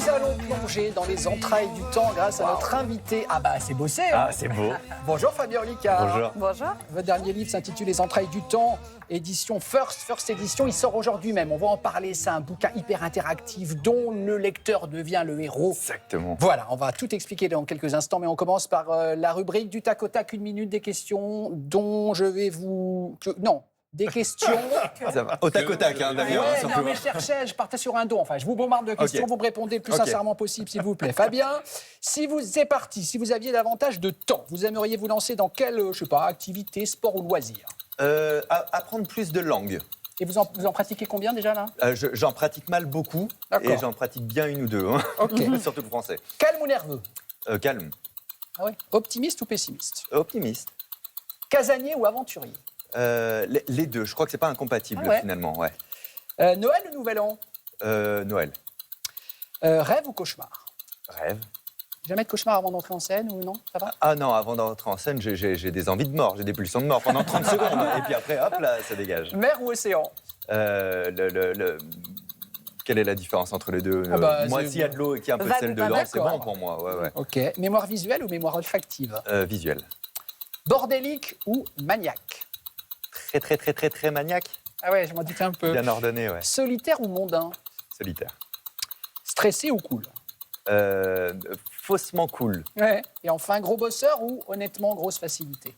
Nous allons plonger dans les entrailles du temps grâce à notre invité. Ah bah c'est bossé. Ah, c'est beau. Bonjour Fabien Olicard. Bonjour. Bonjour. Votre dernier livre s'intitule Les entrailles du temps, édition First édition. Il sort aujourd'hui même. On va en parler. C'est un bouquin hyper interactif dont le lecteur devient le héros. Exactement. Voilà, on va tout expliquer dans quelques instants, mais on commence par la rubrique du tac au tac, 1 minute des questions dont je vais vous... Non, des questions... Ça va. Au tac, hein, Damien. Ouais, si on non, peut mais voir. je partais sur un don. Enfin, je vous bombarde de questions, Ok. vous me répondez le plus Ok. sincèrement possible, s'il vous plaît. Fabien, c'est parti. Si vous aviez davantage de temps, vous aimeriez vous lancer dans quelle, je sais pas, activité, sport ou loisir? Apprendre plus de langues. Et vous en pratiquez combien déjà, là? J'en pratique mal beaucoup D'accord. et j'en pratique bien une ou deux. Hein. Ok. Surtout le français. Calme ou nerveux? Calme. Ah ouais. Optimiste ou pessimiste? Optimiste. Casanier ou aventurier? Les deux. Je crois que c'est pas incompatible Ah ouais. finalement. Ouais. Noël ou Nouvel An? Noël. Rêve ou cauchemar? Rêve. Jamais de cauchemar avant d'entrer en scène ou non? Ça va? Ah non, avant d'entrer en scène, j'ai des envies de mort, j'ai des pulsions de mort pendant 30 secondes. Et puis après, hop là, ça dégage. Mer ou océan? Quelle est la différence entre les deux? Ah bah, Moi, c'est- s'il y a de l'eau et qu'il y a un peu de Vague sel ou pas dedans, vague, c'est bon pour moi. Ouais, ouais. Ok. Mémoire visuelle ou mémoire olfactive? Visuel. Bordélique ou maniaque? Très maniaque. Ah ouais, je m'en doutais un peu. Bien ordonné, ouais. Solitaire ou mondain? Solitaire. Stressé ou cool? Faussement cool. Ouais. Et enfin, gros bosseur ou honnêtement grosse facilité?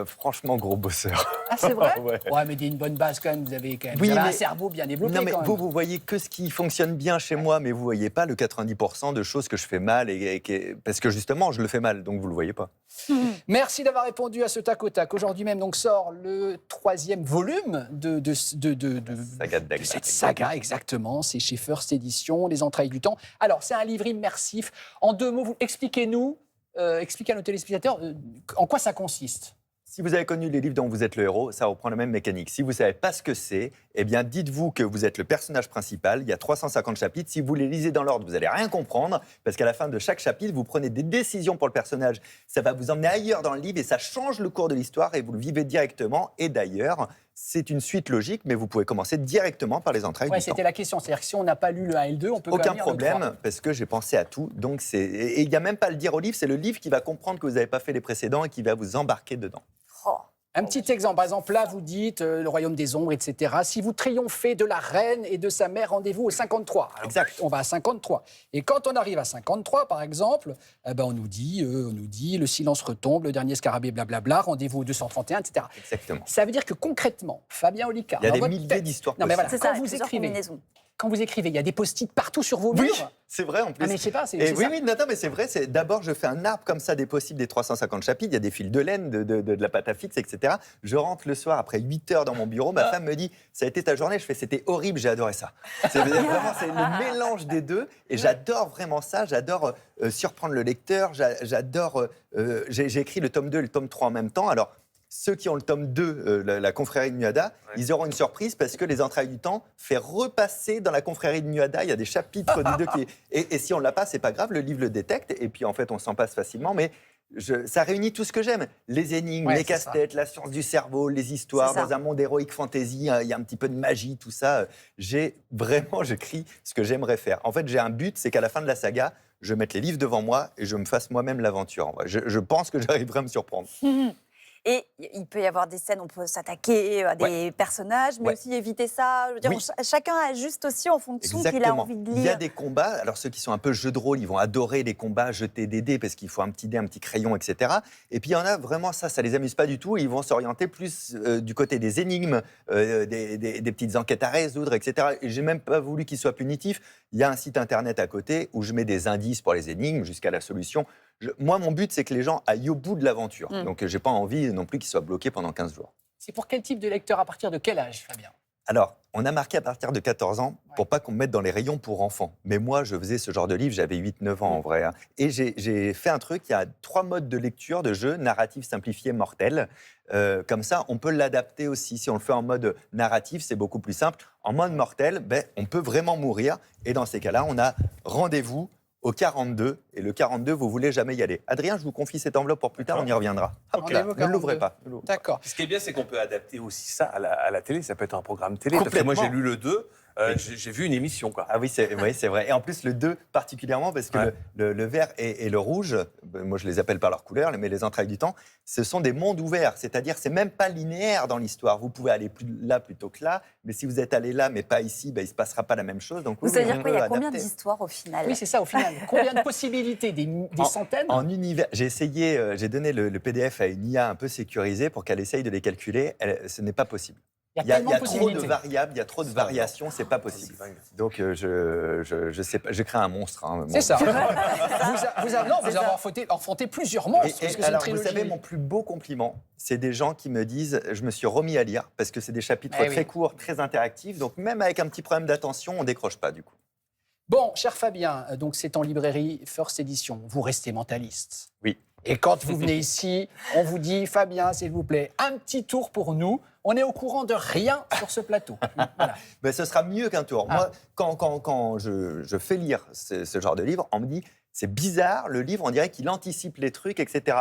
Franchement, gros bosseur. Ah, c'est vrai? Ouais. Ouais, mais une bonne base quand même. Vous avez Oui, un mais- cerveau bien développé. Non, mais quand même. vous voyez que ce qui fonctionne bien chez moi, mais vous voyez pas le 90% de choses que je fais mal, parce que justement, je le fais mal, donc vous le voyez pas. Merci d'avoir répondu à ce tac au tac. Aujourd'hui même donc sort le 3e volume de Saga de Dagmar. cette saga, exactement. C'est chez First Édition, Les entrailles du temps. Alors, c'est un livre immersif. En 2 mots, expliquez-nous, expliquez à nos téléspectateurs en quoi ça consiste. Si vous avez connu les livres dont vous êtes le héros, ça reprend la même mécanique. Si vous ne savez pas ce que c'est, eh bien, dites-vous que vous êtes le personnage principal. Il y a 350 chapitres. Si vous les lisez dans l'ordre, vous n'allez rien comprendre, parce qu'à la fin de chaque chapitre, vous prenez des décisions pour le personnage. Ça va vous emmener ailleurs dans le livre et ça change le cours de l'histoire et vous le vivez directement. Et d'ailleurs, c'est une suite logique, mais vous pouvez commencer directement par les entrailles Ouais, du temps. c'était la question. C'est-à-dire que si on n'a pas lu le 1 et le 2, on peut quand Aucun même lire le 3. problème, parce que j'ai pensé à tout. Donc et il n'y a même pas à le dire au livre, c'est le livre qui va comprendre que vous n'avez pas fait les précédents et qui va vous embarquer dedans. Oh. Un petit exemple, par exemple, là, vous dites le royaume des ombres, etc. Si vous triomphez de la reine et de sa mère, rendez-vous au 53. Alors, Exact. On va à 53. Et quand on arrive à 53, par exemple, on nous dit le silence retombe, le dernier scarabée, blablabla, rendez-vous au 231, etc. Exactement. Ça veut dire que concrètement, Fabien Olicard, Il y a dans des votre milliers tête- d'histoires Non, mais voilà, C'est quand ça, vous plusieurs écrivez, combinaisons. il y a des post-it partout sur vos Oui, murs. c'est vrai en plus. Ah, mais je sais pas, c'est Et c'est oui, ça. oui, non, mais c'est vrai. D'abord, je fais un arbre comme ça des possibles des 350 chapitres. Il y a des fils de laine, de la pâte à fixe, etc. Je rentre le soir après 8 heures dans mon bureau. Ma femme me dit, ça a été ta journée? Je fais, c'était horrible, j'ai adoré ça. Vraiment, c'est le mélange des deux. Et j'adore vraiment ça. J'adore surprendre le lecteur. J'adore. J'ai écrit le tome 2 et le tome 3 en même temps. Alors, ceux qui ont le tome 2, la confrérie de Nuada, ils auront une surprise parce que Les entrailles du temps fait repasser dans la confrérie de Nuada. Il y a des chapitres des deux qui... Et si on ne l'a pas, c'est pas grave, le livre le détecte. Et puis en fait, on s'en passe facilement. Mais ça réunit tout ce que j'aime. Les énigmes, Ouais, les c'est casse-têtes, la science du cerveau, les histoires. C'est ça. Dans un monde héroïque fantasy, il y a un petit peu de magie, tout ça. J'écris ce que j'aimerais faire. En fait, j'ai un but, c'est qu'à la fin de la saga, je mette les livres devant moi et je me fasse moi-même l'aventure. Je pense que j'arriverai à me surprendre. Et il peut y avoir des scènes où on peut s'attaquer à des personnages, mais Ouais. aussi éviter ça. Je veux dire, Oui. chacun ajuste aussi en fonction qu'il a Exactement. envie de Il y a lire. des combats. Alors, ceux qui sont un peu jeux de rôle, ils vont adorer les combats, jeter des dés parce qu'il faut un petit dé, un petit crayon, etc. Et puis, il y en a vraiment ça les amuse pas du tout. Ils vont s'orienter plus du côté des énigmes, des petites enquêtes à résoudre, etc. Et j'ai même pas voulu qu'ils soient punitifs. Il y a un site internet à côté où je mets des indices pour les énigmes jusqu'à la solution. Moi, mon but, c'est que les gens aillent au bout de l'aventure. Donc, j'ai pas envie non plus qu'ils soient bloqués pendant 15 jours. C'est pour quel type de lecteur, à partir de quel âge, Fabien? Alors, on a marqué à partir de 14 ans pour pas qu'on me mette dans les rayons pour enfants. Mais moi, je faisais ce genre de livre, j'avais 8-9 ans en vrai. Hein. Et j'ai fait un truc, il y a 3 modes de lecture de jeu, narratif, simplifié, mortel. Comme ça, on peut l'adapter aussi. Si on le fait en mode narratif, c'est beaucoup plus simple. En mode mortel, on peut vraiment mourir. Et dans ces cas-là, on a rendez-vous au 42. Et le 42, vous voulez jamais y aller. Adrien, je vous confie cette enveloppe pour plus tard, on y reviendra. Hop là, Rendez-vous au ne l'ouvrez 42. pas. D'accord. Ce qui est bien, c'est qu'on peut adapter aussi ça à la télé. Ça peut être un programme télé. Parce que moi, j'ai Complètement. lu le 2. J'ai vu une émission, quoi. Ah oui, c'est vrai. Et en plus, le 2 particulièrement, parce que Ouais. le vert et le rouge, moi je les appelle par leur couleur, mais les entrailles du temps, ce sont des mondes ouverts. C'est-à-dire, c'est même pas linéaire dans l'histoire. Vous pouvez aller là plutôt que là, mais si vous êtes allé là, mais pas ici, il ne se passera pas la même chose. Donc, Vous oui, savez on dire quoi? Il y a peut combien adapter. d'histoires au final? Oui, c'est ça, au final. Combien de possibilités? Des centaines? En univers, j'ai essayé, j'ai donné le PDF à une IA un peu sécurisée pour qu'elle essaye de les calculer. Ce n'est pas possible. Il Il y a tellement de trop de possibilités. variables, il y a trop de variations, c'est pas possible. Donc je sais pas, je crée un monstre. Hein, C'est ça. Vous avez affronté plusieurs monstres. Et parce que c'est une alors, vous trilogie. savez, mon plus beau compliment, c'est des gens qui me disent je me suis remis à lire, parce que c'est des chapitres Eh très oui. courts, très interactifs. Donc, même avec un petit problème d'attention, on décroche pas du coup. Bon, cher Fabien, donc c'est en librairie First Edition. Vous restez mentaliste. Oui. Et quand vous venez ici, on vous dit, Fabien, s'il vous plaît, un petit tour pour nous. On est au courant de rien sur ce plateau. Voilà. Mais ce sera mieux qu'un tour. Ah. Moi, quand je fais lire ce genre de livre, on me dit c'est bizarre, le livre, on dirait qu'il anticipe les trucs, etc.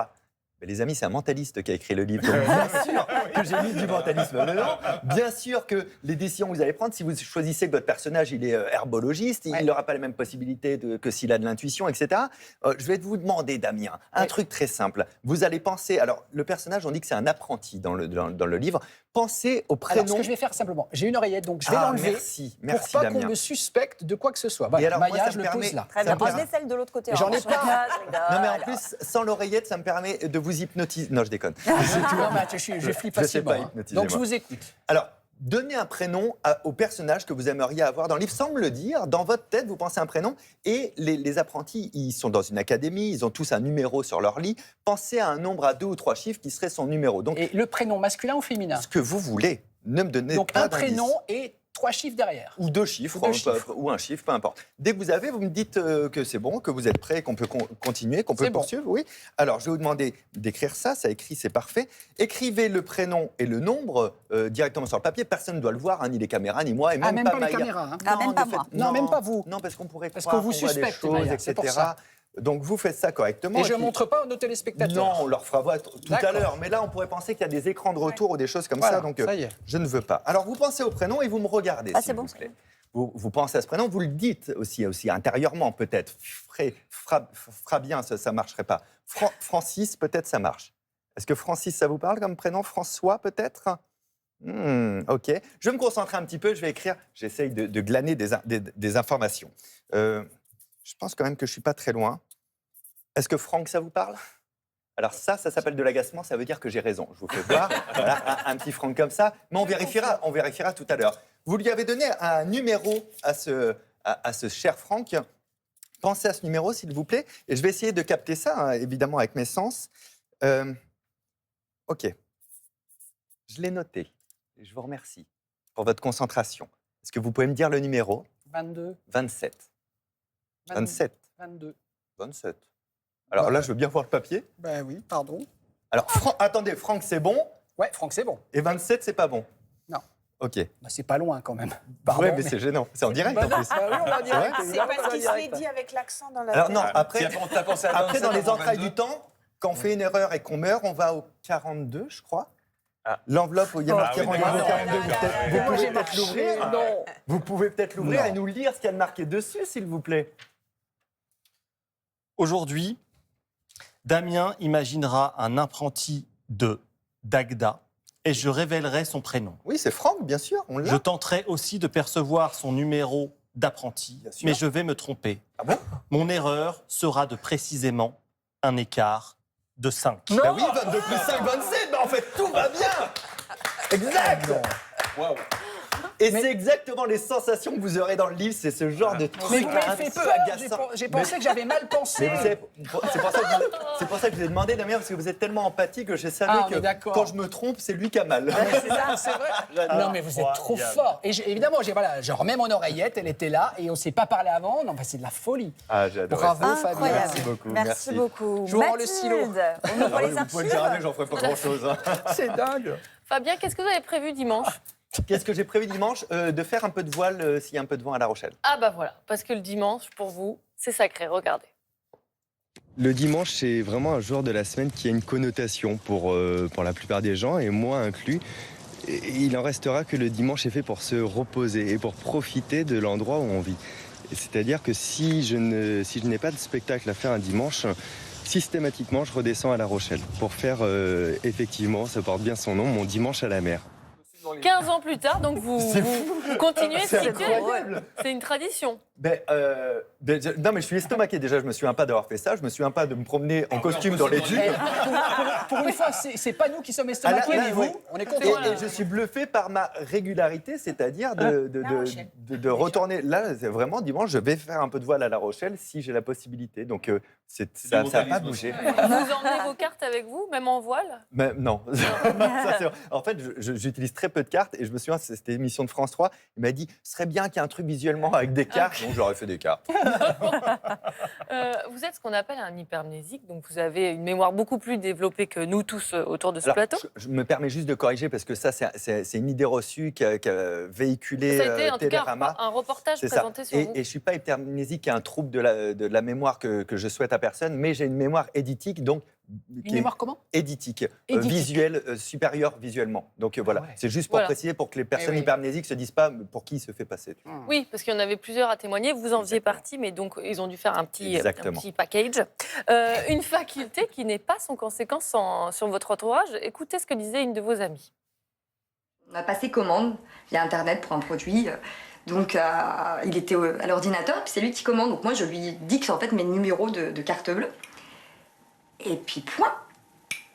Mais les amis, c'est un mentaliste qui a écrit le livre. Donc, bien sûr que j'ai mis du mentalisme dedans. Bien sûr que les décisions que vous allez prendre, si vous choisissez que votre personnage il est herbologiste, il n'aura pas les mêmes possibilités que s'il a de l'intuition, etc. Je vais vous demander, Damien, un truc très simple. Vous allez penser. Alors, le personnage, on dit que c'est un apprenti dans le livre. Pensez au prénom. Alors, ce que je vais faire simplement, j'ai une oreillette, donc je vais l'enlever Merci, pour merci, pas Damien. qu'on me suspecte de quoi que ce soit. Et Voilà, alors, moi, Maya, ça je me le pose permet- là. Très bien. Ça me Enlevez celle de l'autre côté. J'en ai hein. pas. Non, mais en plus, sans l'oreillette, ça me permet de vous hypnotiser. Non, je déconne. Non, mais je flippe Je sais facilement. pas hein. hypnotiser, Donc je moi. vous écoute. Alors, donnez un prénom au personnage que vous aimeriez avoir dans le livre, sans me le dire. Dans votre tête, vous pensez un prénom. Et les apprentis, ils sont dans une académie, ils ont tous un numéro sur leur lit. Pensez à un nombre à 2 ou 3 chiffres qui serait son numéro. Donc, Et le prénom masculin ou féminin? ce que vous voulez, ne me donnez Donc pas un prénom d'indice. et 3 chiffres derrière. Ou 2 chiffres, Ou deux chiffres. ou un chiffre, peu importe. Dès que vous avez, vous me dites que c'est bon, que vous êtes prêt, qu'on peut continuer, qu'on peut C'est bon. poursuivre. Oui. Alors, je vais vous demander d'écrire ça. Ça écrit, c'est parfait. Écrivez le prénom et le nombre directement sur le papier. Personne ne doit le voir, hein, ni les caméras, ni moi, et même Ah, même pas pas les Maya. caméras. hein. Ah, même ne pas faites- moi. Non, même pas vous. Non, parce qu'on pourrait Parce croire qu'on vous qu'on voit des suspecte, choses, Maya, etc. c'est pour ça. Donc, vous faites ça correctement. Et je ne puis- montre pas aux nos téléspectateurs. Non, on leur fera voir tout à D'accord. l'heure. Mais là, on pourrait penser qu'il y a des écrans de retour ou des choses comme Voilà, ça. Donc, ça y est. je ne veux pas. Alors, vous pensez au prénom et vous me regardez, Ah, s'il c'est bon, vous c'est plaît. bon. Vous pensez à ce prénom, vous le dites aussi intérieurement, peut-être. Fabien, ça ne marcherait pas. Francis, peut-être ça marche. Est-ce que Francis, ça vous parle comme prénom? François, peut-être? Ok. Je vais me concentrer un petit peu, je vais écrire. J'essaye de glaner des informations. Je pense quand même que je ne suis pas très loin. Est-ce que Franck, ça vous parle? Alors ça s'appelle de l'agacement, ça veut dire que j'ai raison. Je vous fais voir, voilà, un petit Franck comme ça, mais on vérifiera tout à l'heure. Vous lui avez donné un numéro à ce cher Franck. Pensez à ce numéro, s'il vous plaît, et je vais essayer de capter ça, hein, évidemment, avec mes sens. Ok. Je l'ai noté. Et je vous remercie pour votre concentration. Est-ce que vous pouvez me dire le numéro? 22. 27. 22, 27. 22. 27. Alors là, je veux bien voir le papier. Ben oui, pardon. Alors, attendez, Franck, c'est bon, Ouais, Franck, c'est bon. et 27, c'est pas bon. Non. Ok. Bah, c'est pas loin quand même. Pardon, Ouais, mais c'est gênant. C'est en direct, Bah en non, plus. bah oui, on est en direct, Ouais. C'est évidemment, parce on est en qu'il se l'est direct. dit avec l'accent dans la Alors tête. non, après, T'as pensé à après, dans 27 les avant entrailles 22? du temps, quand on fait une erreur et qu'on meurt, on va au 42, je crois. Ah. L'enveloppe où il y a marqué oui, rendez-vous d'accord. 42, vous Moi, pouvez j'ai peut-être marché. l'ouvrir. Non. Vous pouvez peut-être l'ouvrir Non. et nous lire ce qu'il y a de marqué dessus, s'il vous plaît. Aujourd'hui, Damien imaginera un apprenti de Dagda et je révélerai son prénom. Oui, c'est Franck, bien sûr, on l'a. Je tenterai aussi de percevoir son numéro d'apprenti, Bien sûr. mais je vais me tromper. Ah bon? Mon erreur sera de précisément un écart de 5. Bah oui, 22 plus 5, 27, bah en fait, tout va bien. Exact. Waouh. Et c'est exactement les sensations que vous aurez dans le livre, c'est ce genre de Mais truc vous m'avez un fait peu peur. agaçant. J'ai pensé que j'avais mal pensé. Mais vous savez, c'est pour ça que je vous ai demandé, Damien, parce que vous êtes tellement empathique que je savais Ah, on que est d'accord. quand je me trompe, c'est lui qui a mal. C'est ça, c'est vrai. Non, mais vous êtes trop fort. Et évidemment, voilà, je remets mon oreillette, elle était là, et on ne s'est pas parlé avant. Non, enfin, c'est de la folie. Ah, j'adore. Bravo, Fabien. Incroyable. Merci beaucoup, Merci merci. beaucoup. Je vous rends le stylo. Mathilde, on ouvre les Vous pouvez le dire à archives. lui, j'en ferai pas grand-chose. hein. C'est dingue. Fabien, qu'est-ce que vous avez prévu dimanche? Qu'est-ce que j'ai prévu dimanche? De faire un peu de voile s'il y a un peu de vent à La Rochelle. Ah bah voilà, parce que le dimanche, pour vous, c'est sacré, regardez. Le dimanche, c'est vraiment un jour de la semaine qui a une connotation pour la plupart des gens, et moi inclus. Et il en restera que le dimanche est fait pour se reposer et pour profiter de l'endroit où on vit. C'est-à-dire que si je n'ai pas de spectacle à faire un dimanche, systématiquement, je redescends à La Rochelle pour faire, effectivement, ça porte bien son nom, mon dimanche à la mer. 15 ans plus tard, donc vous continuez ce C'est rituel. incroyable. C'est une tradition. Non, mais je suis estomaqué déjà. Je me souviens pas d'avoir fait ça. Je me souviens pas de me promener en costume dans les dunes. Pour une fois, c'est pas nous qui sommes estomaqués, là, mais vous, oui. on est Et, contents. et je suis bluffé par ma régularité, c'est-à-dire de retourner. Là, c'est vraiment dimanche, je vais faire un peu de voile à La Rochelle si j'ai la possibilité. Donc, ça n'a pas bougé. Vous emmenez vos cartes avec vous, même en voile? Mais non. Ça, en fait, j'utilise très peu de cartes et je me souviens, c'était une émission de France 3. Il m'a dit ce serait bien qu'il y ait un truc visuellement avec des cartes. Donc, j'aurais fait des cartes. Vous êtes ce qu'on appelle un hypermnésique, donc vous avez une mémoire beaucoup plus développée que nous tous autour de ce Alors, plateau. je me permets juste de corriger parce que ça, c'est une idée reçue qu'a véhiculée Ça a été en tout cas Télérama. un reportage C'est ça. présenté sur Et vous. je ne suis pas hypermnésique, qui est un trouble de la mémoire que je souhaite à personne, mais j'ai une mémoire éditique, donc Une qui est mémoire comment éditique, Éditique. visuelle, supérieure visuellement. Donc voilà, Ah ouais. c'est juste pour Voilà. préciser, pour que les personnes Eh oui. hypermnésiques se disent pas pour qui il se fait passer. Oui, parce qu'il y en avait plusieurs à témoigner. Vous en faisiez Exactement. partie, mais donc ils ont dû faire un petit package. Une faculté qui n'est pas sans conséquence sur votre entourage. Écoutez ce que disait une de vos amies. On a passé commande via Internet pour un produit. Donc, il était à l'ordinateur, puis c'est lui qui commande. Donc, moi, je lui dis que c'est en fait mes numéros de carte bleue. Et puis, point.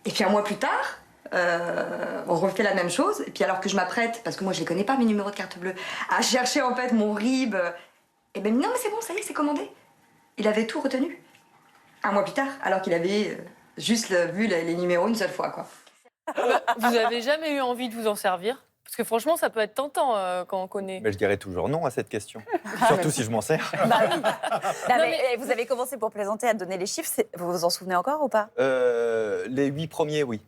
Et puis, un mois plus tard, on refait la même chose. Et puis, alors que je m'apprête, parce que moi, je les connais pas, mes numéros de carte bleue, à chercher en fait mon RIB, et ben non, mais c'est bon, ça y est, c'est commandé. Il avait tout retenu. Un mois plus tard, alors qu'il avait juste vu les numéros une seule fois, quoi. Vous n'avez jamais eu envie de vous en servir? Parce que franchement, ça peut être tentant quand on connaît. Mais je dirais toujours non à cette question, surtout si je m'en sers. Bah oui. Non, mais vous avez commencé pour plaisanter à donner les chiffres. Vous vous en souvenez encore ou pas? Les 8 premiers, oui.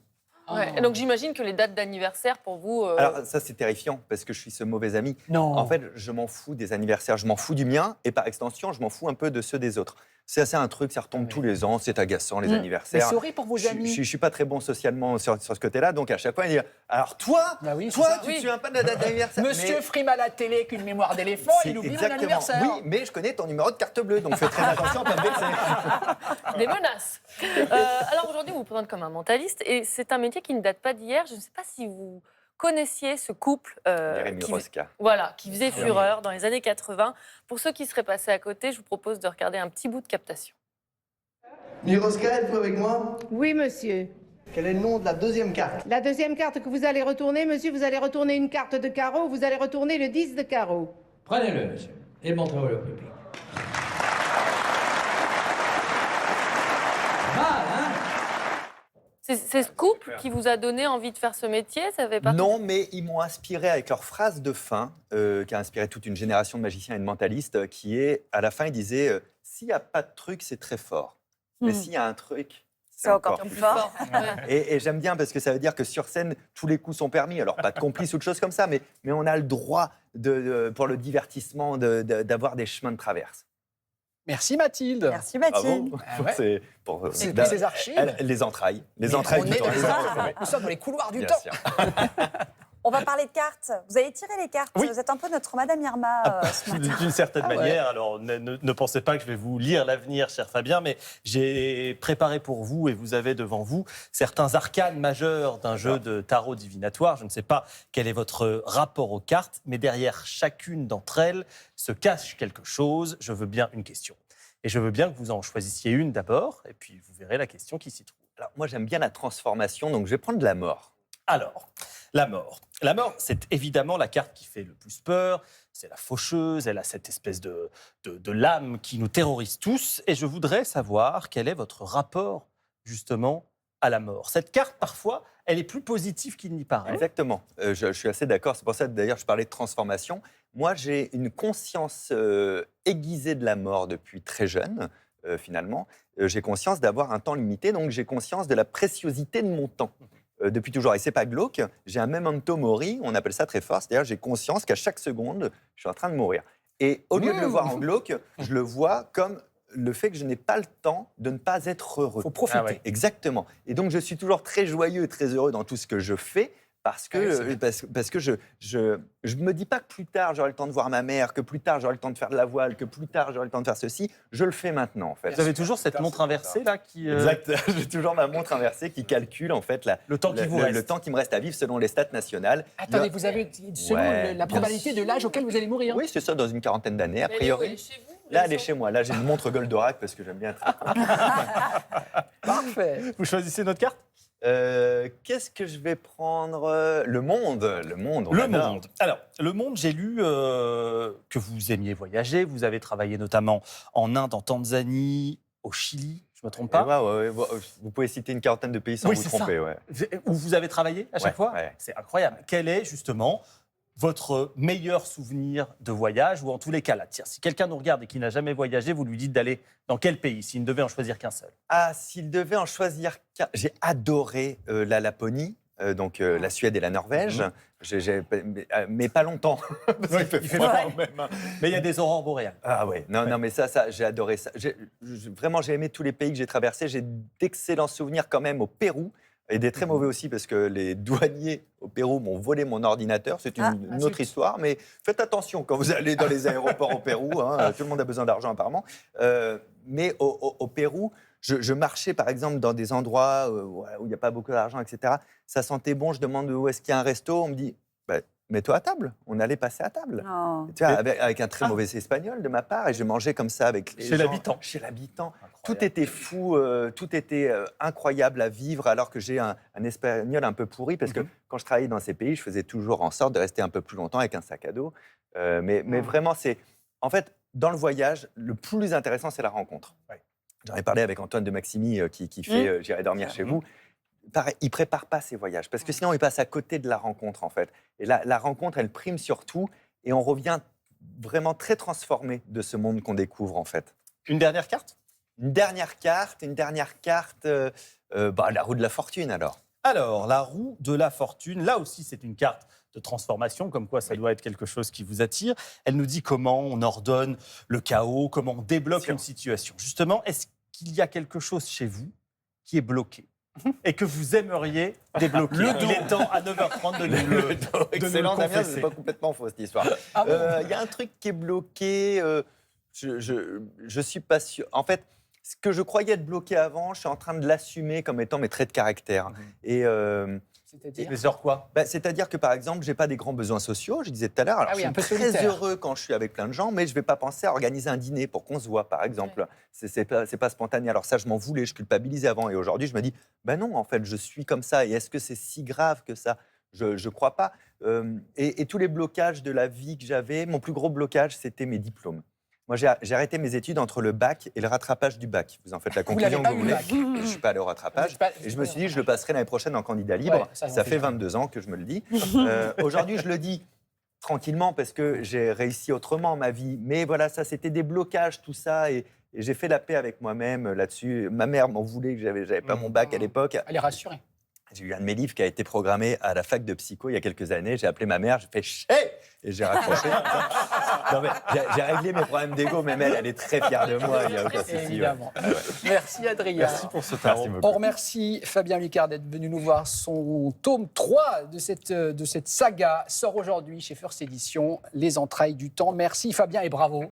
Ouais. Et donc j'imagine que les dates d'anniversaire pour vous. Alors ça, c'est terrifiant parce que je suis ce mauvais ami. Non. En fait, je m'en fous des anniversaires, je m'en fous du mien et par extension, je m'en fous un peu de ceux des autres. C'est un truc, ça retombe tous les ans, c'est agaçant les Mais anniversaires. c'est horrible pour vos amis. Je suis pas très bon socialement sur ce côté-là, donc à chaque fois, il dit alors toi, Bah oui, c'est toi, ça. tu Oui. te souviens pas de la date d'anniversaire Monsieur Mais frime à la télé avec une mémoire d'éléphant, c'est il oublie un exactement. anniversaire. Oui, mais je connais ton numéro de carte bleue, donc fais très attention à pas me vexer. Des menaces. Alors aujourd'hui, on vous présente comme un mentaliste et c'est un métier qui ne date pas d'hier. Je ne sais pas si vous connaissiez ce couple Jérémy qui, Rosca. voilà, qui faisait fureur dans les années 80. Pour ceux qui seraient passés à côté, je vous propose de regarder un petit bout de captation. Miroska, êtes-vous avec moi? Oui, monsieur. Quel est le nom de la deuxième carte? La deuxième carte que vous allez retourner, monsieur, vous allez retourner une carte de carreau, vous allez retourner le 10 de carreau. Prenez-le, monsieur, et montrez-le au public. Mal, hein? C'est ce couple qui vous a donné envie de faire ce métier? Ça fait partie... Non, mais ils m'ont inspiré avec leur phrase de fin, qui a inspiré toute une génération de magiciens et de mentalistes, qui est, à la fin, ils disaient s'il n'y a pas de truc, c'est très fort. Mais s'il y a un truc, C'est encore plus fort. Et j'aime bien parce que ça veut dire que sur scène, tous les coups sont permis. Alors, pas de complices ou de choses comme ça, mais on a le droit, pour le divertissement, d'avoir des chemins de traverse. Merci Mathilde. Merci Mathilde. Bravo. Ah ouais. C'est pour C'est pour ces archives. les entrailles. Les Mais entrailles on du est temps. dans Les les entrailles, archives. Nous sommes dans les couloirs du bien temps. sûr. On va parler de cartes. Vous avez tiré les cartes. Oui. Vous êtes un peu notre Madame Irma ce matin. D'une certaine Ah ouais. manière. Alors, ne pensez pas que je vais vous lire l'avenir, cher Fabien, mais j'ai préparé pour vous, et vous avez devant vous, certains arcanes majeurs d'un jeu de tarot divinatoire. Je ne sais pas quel est votre rapport aux cartes, mais derrière chacune d'entre elles se cache quelque chose. Je veux bien une question. Et je veux bien que vous en choisissiez une d'abord, et puis vous verrez la question qui s'y trouve. Alors, moi, j'aime bien la transformation, donc je vais prendre de la mort. Alors, la mort. La mort, c'est évidemment la carte qui fait le plus peur. C'est la faucheuse, elle a cette espèce de lame qui nous terrorise tous. Et je voudrais savoir quel est votre rapport, justement, à la mort. Cette carte, parfois, elle est plus positive qu'il n'y paraît. Exactement. Je suis assez d'accord. C'est pour ça, d'ailleurs, je parlais de transformation. Moi, j'ai une conscience aiguisée de la mort depuis très jeune, finalement. J'ai conscience d'avoir un temps limité, donc j'ai conscience de la préciosité de mon temps. Depuis toujours. Et c'est pas glauque. J'ai un memento mori, on appelle ça très fort. C'est-à-dire, j'ai conscience qu'à chaque seconde, je suis en train de mourir. Et au lieu de le voir en glauque, je le vois comme le fait que je n'ai pas le temps de ne pas être heureux. Il faut profiter. Ah ouais. Exactement. Et donc, je suis toujours très joyeux et très heureux dans tout ce que je fais Parce Ouais, c'est que, bien. parce que je me dis pas que plus tard j'aurai le temps de voir ma mère, que plus tard j'aurai le temps de faire de la voile, que plus tard j'aurai le temps de faire ceci. Je le fais maintenant en fait. Vous avez toujours cette montre inversée là qui. Exact. J'ai toujours ma montre inversée qui calcule en fait Le temps qui vous reste. le temps qui me reste à vivre selon les stats nationales. Attendez, vous avez selon Ouais, la probabilité de l'âge auquel vous allez mourir. Oui, c'est ça, dans une quarantaine d'années, a Mais elle est où? Elle priori. est chez vous? Là, elle est chez moi. Là, j'ai une montre Goldorak parce que j'aime bien. Parfait. Vous choisissez notre carte? Qu'est-ce que je vais prendre? Le monde. Le monde. on Le adore. monde. Alors, le monde, j'ai lu que vous aimiez voyager. Vous avez travaillé notamment en Inde, en Tanzanie, au Chili. Je me trompe pas? Ouais. Vous pouvez citer une quarantaine de pays sans Oui, vous c'est tromper. ça. Ouais. Où vous avez travaillé à chaque Ouais, fois? ouais. C'est incroyable. Quel est justement votre meilleur souvenir de voyage? Ou en tous les cas, là, tiens, si quelqu'un nous regarde et qui n'a jamais voyagé, vous lui dites d'aller dans quel pays, s'il ne devait en choisir qu'un seul? Ah, s'il devait en choisir qu'un, j'ai adoré la Laponie. La Suède et la Norvège, mais pas longtemps. Parce qu'il fait il fait froid froid. quand même, hein. Mais il y a des aurores boréales. Ah ouais, non, mais ça, j'ai adoré ça. Vraiment, j'ai aimé tous les pays que j'ai traversés. J'ai d'excellents souvenirs quand même au Pérou, et des très mauvais aussi, parce que les douaniers au Pérou m'ont volé mon ordinateur. C'est une autre histoire, mais faites attention quand vous allez dans les aéroports au Pérou. Hein, tout le monde a besoin d'argent apparemment. Mais au Pérou, je marchais par exemple dans des endroits où il n'y a pas beaucoup d'argent, etc. Ça sentait bon, je demande où est-ce qu'il y a un resto, on me dit bah, mets-toi à table, on allait passer à table. Non. Tu vois, avec un très mauvais espagnol de ma part, et je mangeais comme ça avec les Chez gens. l'habitant. Chez l'habitant. Incroyable. Tout était fou, tout était incroyable à vivre, alors que j'ai un espagnol un peu pourri, parce que quand je travaillais dans ces pays, je faisais toujours en sorte de rester un peu plus longtemps avec un sac à dos. Mais vraiment, c'est... En fait, dans le voyage, le plus intéressant, c'est la rencontre. Ouais. J'en ai parlé avec Antoine de Maximi, qui fait J'irai dormir chez vous. Pareil, il prépare pas ses voyages, parce que sinon, il passe à côté de la rencontre, en fait. Et la rencontre, elle prime sur tout, et on revient vraiment très transformé de ce monde qu'on découvre, en fait. Une dernière carte? Une dernière carte, la roue de la fortune, alors. Alors, la roue de la fortune, là aussi, c'est une carte de transformation, comme quoi ça doit être quelque chose qui vous attire. Elle nous dit comment on ordonne le chaos, comment on débloque une situation. Justement, est-ce qu'il y a quelque chose chez vous qui est bloqué et que vous aimeriez débloquer? Il est temps à 9h30 de nous le Excellent, Damien, confesser. c'est pas complètement faux cette histoire. Il y a un truc qui est bloqué. Je suis pas sûr. En fait, ce que je croyais être bloqué avant, je suis en train de l'assumer comme étant mes traits de caractère. Et C'est-à-dire Mais genre quoi? c'est-à-dire que par exemple, j'ai pas des grands besoins sociaux. Je disais tout à l'heure. Alors, Ah oui, je un peu suis très solitaire. heureux quand je suis avec plein de gens, mais je vais pas penser à organiser un dîner pour qu'on se voit, par exemple. C'est pas spontané. Alors ça, je m'en voulais, je culpabilisais avant, et aujourd'hui, je me dis, ben non, en fait, je suis comme ça. Et est-ce que c'est si grave que ça? Je crois pas. Et tous les blocages de la vie que j'avais, mon plus gros blocage, c'était mes diplômes. Moi, j'ai arrêté mes études entre le bac et le rattrapage du bac. Vous en faites la Vous l'avez conclusion pas que vous eu, le voulez. bac. Je ne suis pas allé au rattrapage. Vous êtes pas- Et je me suis dit, je le passerai l'année prochaine en candidat libre. Ouais, ça, on ça fait fait jamais. 22 ans que je me le dis. Aujourd'hui, je le dis tranquillement parce que j'ai réussi autrement ma vie. Mais voilà, ça, c'était des blocages, tout ça. Et j'ai fait la paix avec moi-même là-dessus. Ma mère m'en voulait que j'avais pas mon bac à l'époque. Elle est rassurée. J'ai eu un de mes livres qui a été programmé à la fac de psycho il y a quelques années. J'ai appelé ma mère, j'ai fait chais et j'ai raccroché. Non, mais j'ai réglé mes problèmes d'ego, mais elle est très fière de moi. Il n'y a aucun souci. Évidemment. Merci Adrien. Merci pour ce tarot. Merci beaucoup. On remercie Fabien Licard d'être venu nous voir. Son tome 3 de cette saga sort aujourd'hui chez First Edition, Les entrailles du temps. Merci Fabien et bravo.